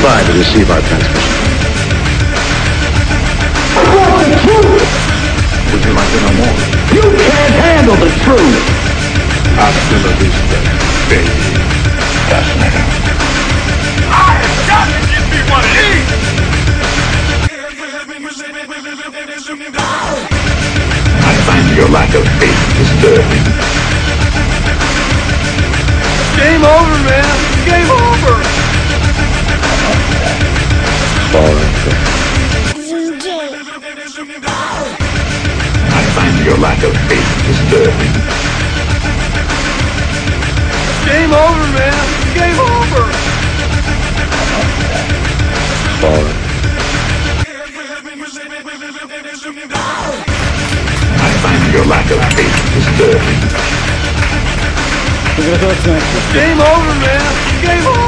Stand by to receive our transmission. I want the truth! Would you like to know more? You can't handle the truth! Hasta la vista, baby. Fascinating. I have got to give me one of these! I find your lack of faith disturbing. Game over, man! Game over! I find your lack of faith disturbing. Game over, man! Game over! I find your lack of faith disturbing. Game over, man! Game over!